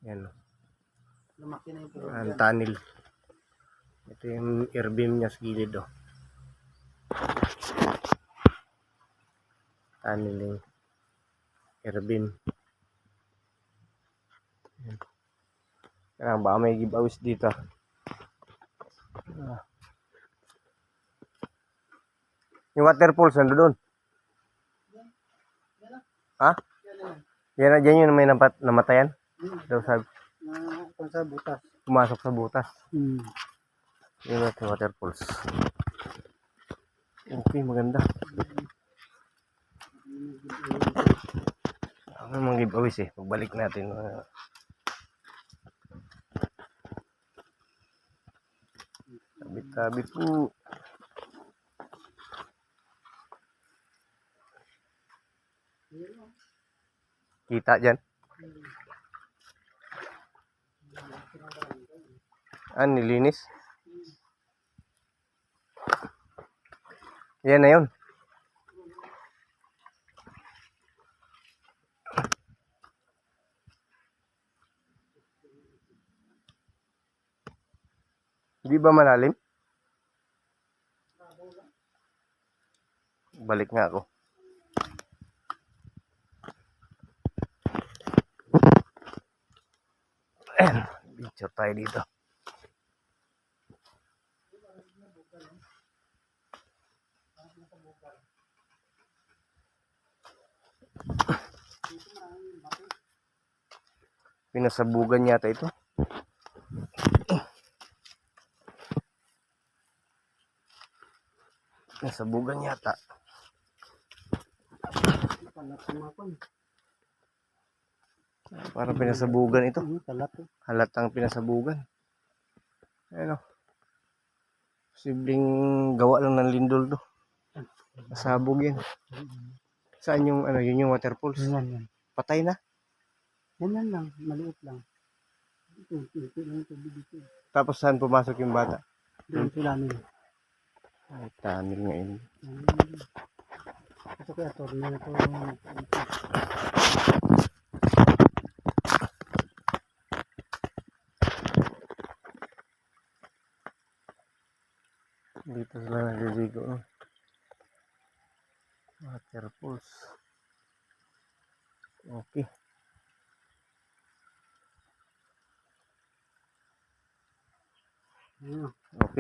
Yan. Lumaki na yung Ang tunnel. Ito yung air beam niya sa gilid, oh. Tunneling air beam. Kaya baka may giveaways dito. Yung waterfalls nando doon. Ha? Yan na dyan yung may namatayan. Daw sabi. Sa butas. Pumasok sa butas. Hmm. Yun na yung waterfalls. Okay, maganda. Ano mga giveaways eh. Pagbalik natin. Tabi-tabi po. Kita dyan. Nilinis. Yan na yun. Di ba malalim? Balik nga ako. Picture tayo dito. Pinasabugan yata ito. Pinasabugan yata. Parang pinasabugan ito. Halatang pinasabugan. Ano? Posibleng gawa lang ng lindol to. Nasabog yan. Saan yung ano, yun yung waterfalls? Yan. Patay na. Yan lang, maliit lang. Tapos saan pumasok yung bata? Doon sila nila. Ay, tunnel nga yun. Ito kaya tornado ito. Dito sila naliligo. Waterfalls. Okay. Ayun. Okay.